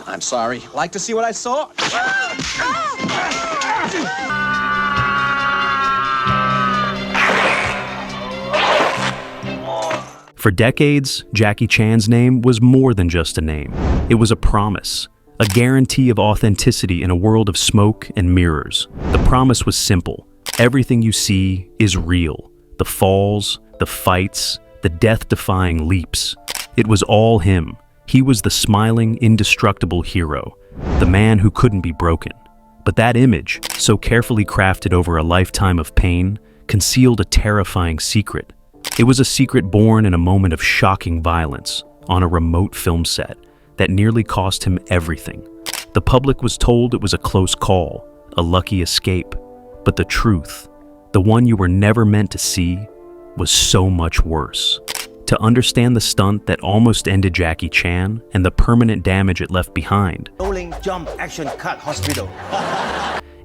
I'm sorry. Like to see what I saw? For decades, Jackie Chan's name was more than just a name. It was a promise, a guarantee of authenticity in a world of smoke and mirrors. The promise was simple. Everything you see is real. The falls, the fights, the death-defying leaps. It was all him. He was the smiling, indestructible hero, the man who couldn't be broken. But that image, so carefully crafted over a lifetime of pain, concealed a terrifying secret. It was a secret born in a moment of shocking violence on a remote film set that nearly cost him everything. The public was told it was a close call, a lucky escape, but the truth, the one you were never meant to see, was so much worse. To understand the stunt that almost ended Jackie Chan and the permanent damage it left behind, Rolling jump action cut hospital.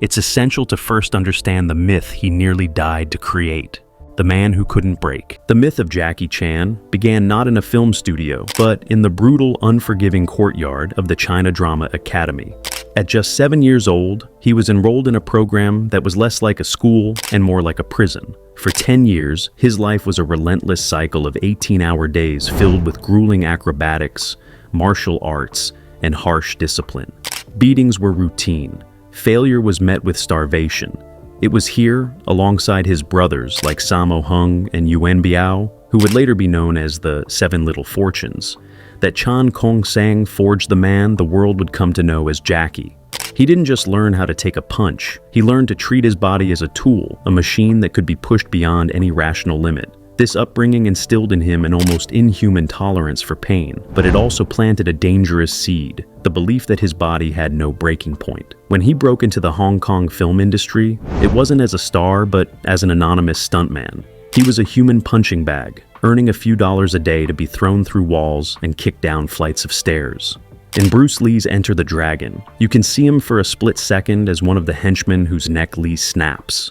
it's essential to first understand the myth he nearly died to create. The man who couldn't break. The myth of Jackie Chan began not in a film studio, but in the brutal, unforgiving courtyard of the China Drama Academy. At just 7 years old, he was enrolled in a program that was less like a school and more like a prison. For 10 years, his life was a relentless cycle of 18-hour days filled with grueling acrobatics, martial arts, and harsh discipline. Beatings were routine. Failure was met with starvation. It was here, alongside his brothers like Sammo Hung and Yuan Biao, who would later be known as the Seven Little Fortunes, that Chan Kong Sang forged the man the world would come to know as Jackie. He didn't just learn how to take a punch, he learned to treat his body as a tool, a machine that could be pushed beyond any rational limit. This upbringing instilled in him an almost inhuman tolerance for pain, but it also planted a dangerous seed, the belief that his body had no breaking point. When he broke into the Hong Kong film industry, it wasn't as a star, but as an anonymous stuntman. He was a human punching bag, earning a few dollars a day to be thrown through walls and kicked down flights of stairs. In Bruce Lee's Enter the Dragon, you can see him for a split second as one of the henchmen whose neck Lee snaps.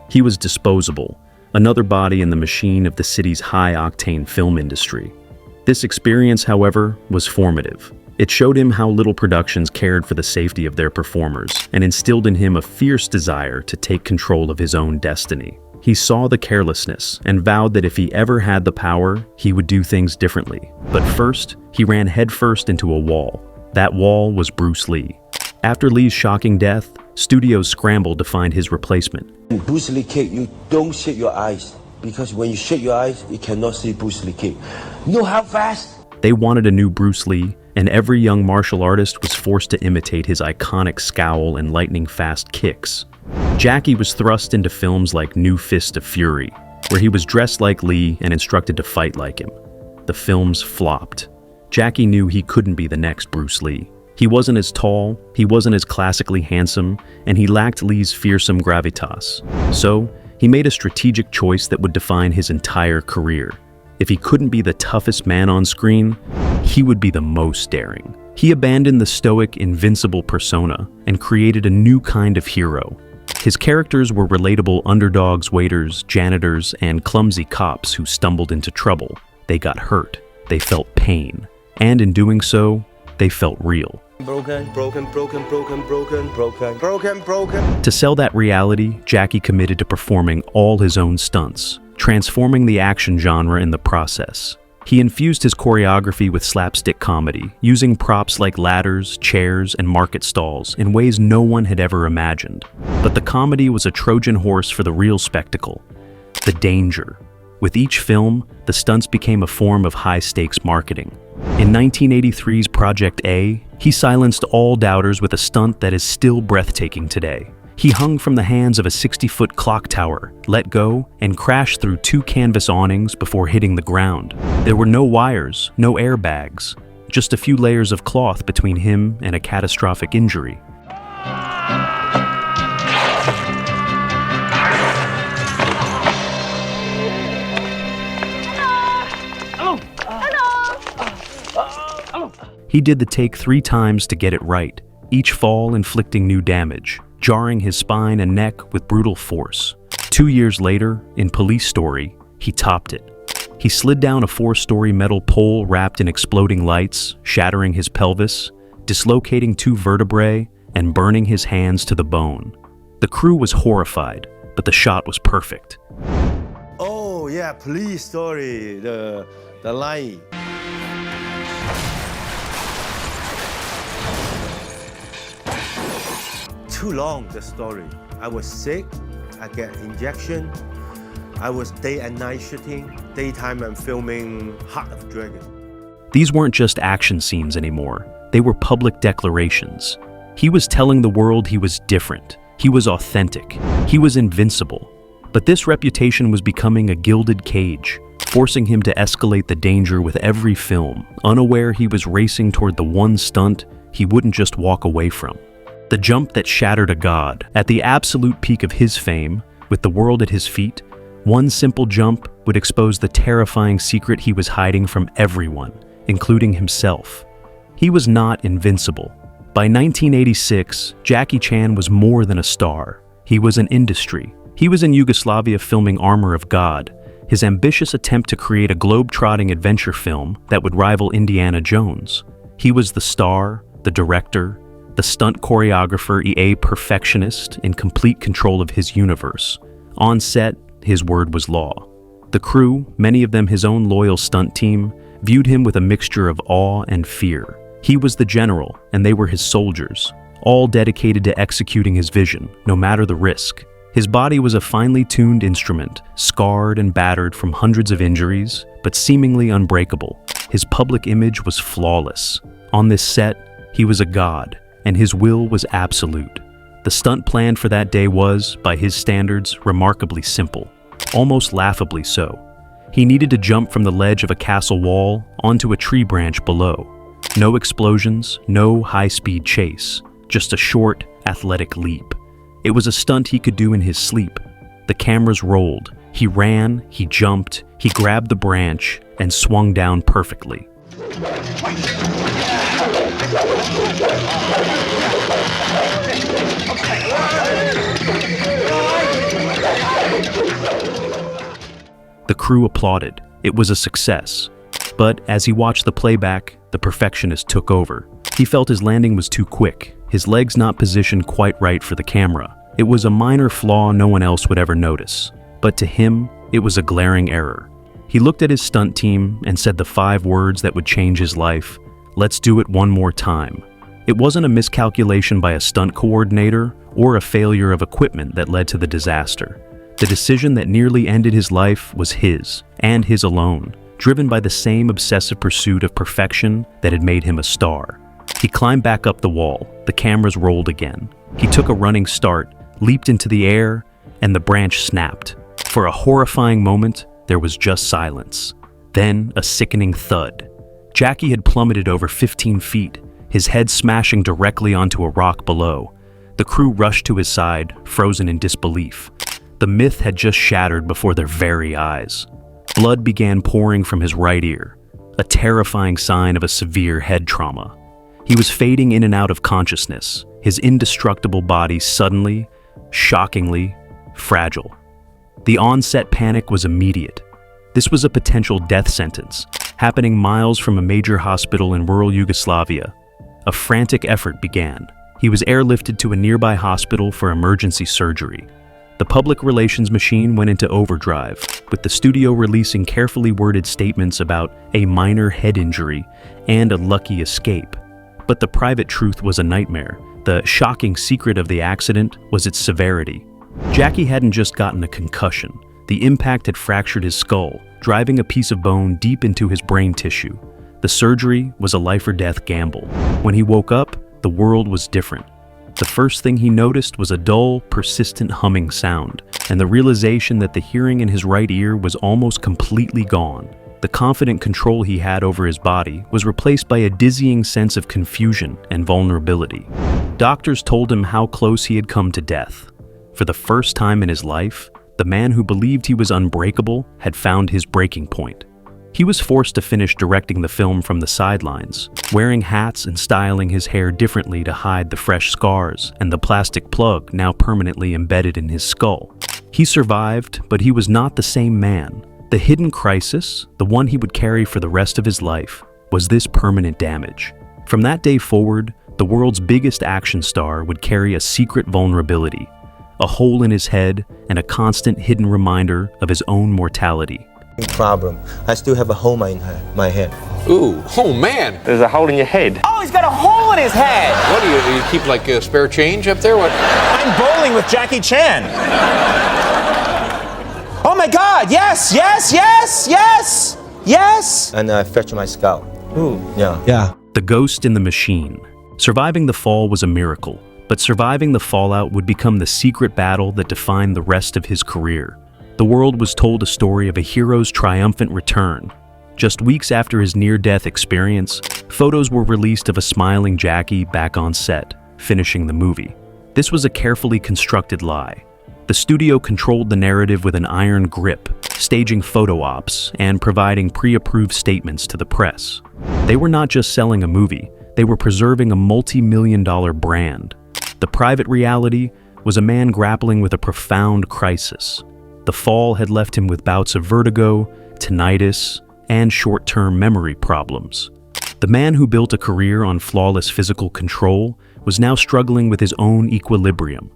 He was disposable, another body in the machine of the city's high-octane film industry. This experience, however, was formative. It showed him how little productions cared for the safety of their performers and instilled in him a fierce desire to take control of his own destiny. He saw the carelessness and vowed that if he ever had the power, he would do things differently. But first, he ran headfirst into a wall. That wall was Bruce Lee. After Lee's shocking death, studios scrambled to find his replacement. When Bruce Lee kick, you don't shut your eyes, because when you shut your eyes, you cannot see Bruce Lee kick. You know how fast? They wanted a new Bruce Lee, and every young martial artist was forced to imitate his iconic scowl and lightning-fast kicks. Jackie was thrust into films like New Fist of Fury, where he was dressed like Lee and instructed to fight like him. The films flopped. Jackie knew he couldn't be the next Bruce Lee. He wasn't as tall, he wasn't as classically handsome, and he lacked Lee's fearsome gravitas. So, he made a strategic choice that would define his entire career. If he couldn't be the toughest man on screen, he would be the most daring. He abandoned the stoic, invincible persona and created a new kind of hero. His characters were relatable underdogs, waiters, janitors, and clumsy cops who stumbled into trouble. They got hurt, they felt pain, and in doing so, they felt real. Broken. To sell that reality, Jackie committed to performing all his own stunts, transforming the action genre in the process. He infused his choreography with slapstick comedy, using props like ladders, chairs, and market stalls in ways no one had ever imagined. But the comedy was a Trojan horse for the real spectacle, the danger. With each film, the stunts became a form of high-stakes marketing. In 1983's Project A, he silenced all doubters with a stunt that is still breathtaking today. He hung from the hands of a 60-foot clock tower, let go, and crashed through 2 canvas awnings before hitting the ground. There were no wires, no airbags, just a few layers of cloth between him and a catastrophic injury. He did the take 3 times to get it right, each fall inflicting new damage. jarring his spine and neck with brutal force. 2 years later, in Police Story, he topped it. He slid down a 4-story metal pole wrapped in exploding lights, shattering his pelvis, dislocating 2 vertebrae, and burning his hands to the bone. The crew was horrified, but the shot was perfect. Oh yeah, Police Story, the line. Too long, the story. I was sick, I get injection. I was day and night shooting. Daytime I'm filming Heart of Dragon. These weren't just action scenes anymore. They were public declarations. He was telling the world he was different. He was authentic. He was invincible. But this reputation was becoming a gilded cage, forcing him to escalate the danger with every film, unaware he was racing toward the one stunt he wouldn't just walk away from. The jump that shattered a god. At the absolute peak of his fame, with the world at his feet, one simple jump would expose the terrifying secret he was hiding from everyone, including himself. He was not invincible. By 1986, Jackie Chan was more than a star. He was an industry. He was in Yugoslavia filming Armour of God, his ambitious attempt to create a globe-trotting adventure film that would rival Indiana Jones. He was the star, the director, the stunt choreographer, a perfectionist in complete control of his universe. On set, his word was law. The crew, many of them his own loyal stunt team, viewed him with a mixture of awe and fear. He was the general, and they were his soldiers, all dedicated to executing his vision, no matter the risk. His body was a finely tuned instrument, scarred and battered from hundreds of injuries, but seemingly unbreakable. His public image was flawless. On this set, he was a god, and his will was absolute. The stunt planned for that day was, by his standards, remarkably simple, almost laughably so. He needed to jump from the ledge of a castle wall onto a tree branch below. No explosions, no high-speed chase, just a short, athletic leap. It was a stunt he could do in his sleep. The cameras rolled. He ran, he jumped, he grabbed the branch, and swung down perfectly. The crew applauded. It was a success. But as he watched the playback, the perfectionist took over. He felt his landing was too quick, his legs not positioned quite right for the camera. It was a minor flaw no one else would ever notice. But to him, it was a glaring error. He looked at his stunt team and said the 5 words that would change his life: "Let's do it one more time." It wasn't a miscalculation by a stunt coordinator or a failure of equipment that led to the disaster. The decision that nearly ended his life was his, and his alone, driven by the same obsessive pursuit of perfection that had made him a star. He climbed back up the wall, the cameras rolled again. He took a running start, leaped into the air, and the branch snapped. For a horrifying moment, there was just silence. Then a sickening thud. Jackie had plummeted over 15 feet, his head smashing directly onto a rock below. The crew rushed to his side, frozen in disbelief. The myth had just shattered before their very eyes. Blood began pouring from his right ear, a terrifying sign of a severe head trauma. He was fading in and out of consciousness, his indestructible body suddenly, shockingly, fragile. The on-set panic was immediate. This was a potential death sentence, happening miles from a major hospital in rural Yugoslavia. A frantic effort began. He was airlifted to a nearby hospital for emergency surgery. The public relations machine went into overdrive, with the studio releasing carefully worded statements about a minor head injury and a lucky escape. But the private truth was a nightmare. The shocking secret of the accident was its severity. Jackie hadn't just gotten a concussion. The impact had fractured his skull, driving a piece of bone deep into his brain tissue. The surgery was a life-or-death gamble. When he woke up, the world was different. The first thing he noticed was a dull, persistent humming sound, and the realization that the hearing in his right ear was almost completely gone. The confident control he had over his body was replaced by a dizzying sense of confusion and vulnerability. Doctors told him how close he had come to death. For the first time in his life, the man who believed he was unbreakable had found his breaking point. He was forced to finish directing the film from the sidelines, wearing hats and styling his hair differently to hide the fresh scars and the plastic plug now permanently embedded in his skull. He survived, but he was not the same man. The hidden crisis, the one he would carry for the rest of his life, was this permanent damage. From that day forward, the world's biggest action star would carry a secret vulnerability, a hole in his head and a constant hidden reminder of his own mortality. Problem. I still have a hole in my head. Ooh, oh man! There's a hole in your head. Oh, he's got a hole in his head! What do you keep like spare change up there? What? I'm bowling with Jackie Chan. Oh my God! Yes, yes, yes, yes, yes! And I fractured my skull. Ooh. Yeah. The ghost in the machine. Surviving the fall was a miracle, but surviving the fallout would become the secret battle that defined the rest of his career. The world was told a story of a hero's triumphant return. Just weeks after his near-death experience, photos were released of a smiling Jackie back on set, finishing the movie. This was a carefully constructed lie. The studio controlled the narrative with an iron grip, staging photo ops and providing pre-approved statements to the press. They were not just selling a movie, they were preserving a multi-million-dollar brand. The private reality was a man grappling with a profound crisis. The fall had left him with bouts of vertigo, tinnitus, and short-term memory problems. The man who built a career on flawless physical control was now struggling with his own equilibrium.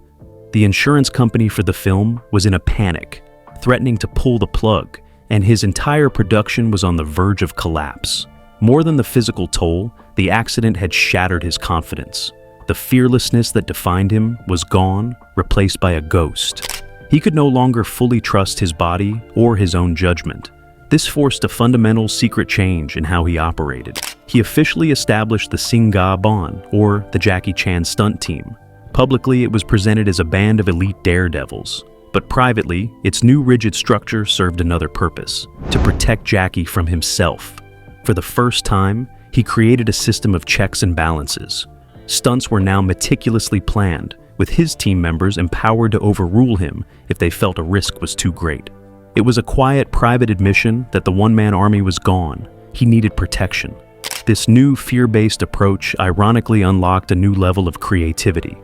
The insurance company for the film was in a panic, threatening to pull the plug, and his entire production was on the verge of collapse. More than the physical toll, the accident had shattered his confidence. The fearlessness that defined him was gone, replaced by a ghost. He could no longer fully trust his body or his own judgment. This forced a fundamental secret change in how he operated. He officially established the Singa Bon, or the Jackie Chan Stunt Team. Publicly, it was presented as a band of elite daredevils. But privately, its new rigid structure served another purpose: to protect Jackie from himself. For the first time, he created a system of checks and balances. Stunts were now meticulously planned, with his team members empowered to overrule him if they felt a risk was too great. It was a quiet, private admission that the one-man army was gone. He needed protection. This new fear-based approach ironically unlocked a new level of creativity.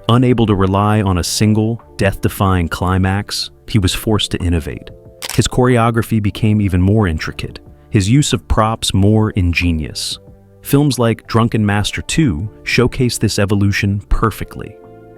Unable to rely on a single, death-defying climax, he was forced to innovate. His choreography became even more intricate, his use of props more ingenious. Films like Drunken Master 2 showcase this evolution perfectly.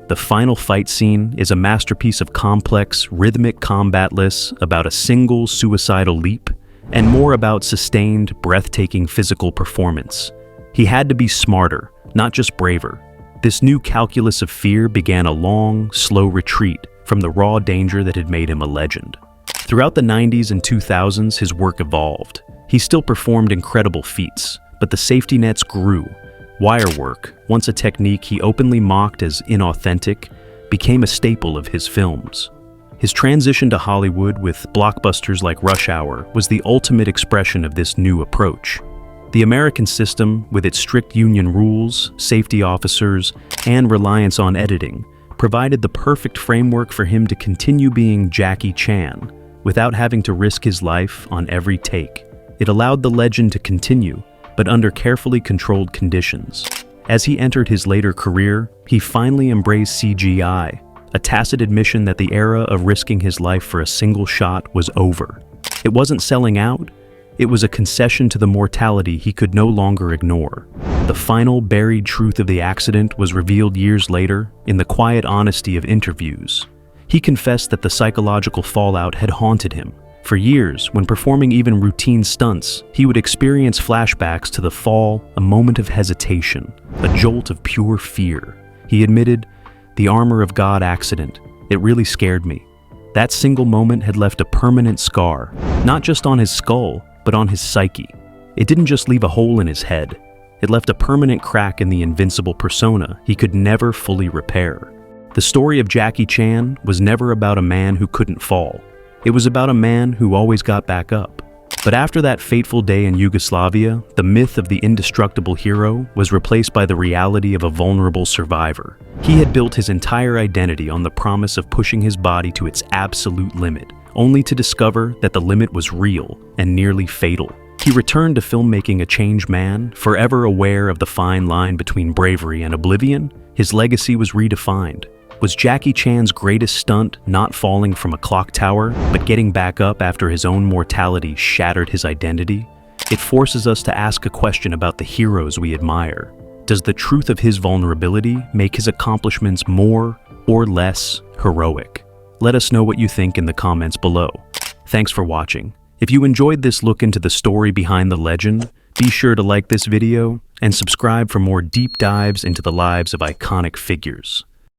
The final fight scene is a masterpiece of complex, rhythmic combat less about a single suicidal leap, and more about sustained, breathtaking physical performance. He had to be smarter, not just braver. This new calculus of fear began a long, slow retreat from the raw danger that had made him a legend. Throughout the 90s and 2000s, his work evolved. He still performed incredible feats, but the safety nets grew. Wire work, once a technique he openly mocked as inauthentic, became a staple of his films. His transition to Hollywood with blockbusters like Rush Hour was the ultimate expression of this new approach. The American system, with its strict union rules, safety officers, and reliance on editing, provided the perfect framework for him to continue being Jackie Chan without having to risk his life on every take. It allowed the legend to continue, but under carefully controlled conditions. As he entered his later career, he finally embraced CGI, a tacit admission that the era of risking his life for a single shot was over. It wasn't selling out, it was a concession to the mortality he could no longer ignore. The final buried truth of the accident was revealed years later in the quiet honesty of interviews. He confessed that the psychological fallout had haunted him. For years, when performing even routine stunts, he would experience flashbacks to the fall, a moment of hesitation, a jolt of pure fear. He admitted, "The Armour of God accident, it really scared me." That single moment had left a permanent scar, not just on his skull, but on his psyche. It didn't just leave a hole in his head. It left a permanent crack in the invincible persona he could never fully repair. The story of Jackie Chan was never about a man who couldn't fall. It was about a man who always got back up. But after that fateful day in Yugoslavia, the myth of the indestructible hero was replaced by the reality of a vulnerable survivor. He had built his entire identity on the promise of pushing his body to its absolute limit, only to discover that the limit was real and nearly fatal. He returned to filmmaking a changed man, forever aware of the fine line between bravery and oblivion. His legacy was redefined. Was Jackie Chan's greatest stunt not falling from a clock tower, but getting back up after his own mortality shattered his identity? It forces us to ask a question about the heroes we admire. Does the truth of his vulnerability make his accomplishments more or less heroic? Let us know what you think in the comments below. Thanks for watching. If you enjoyed this look into the story behind the legend, be sure to like this video and subscribe for more deep dives into the lives of iconic figures.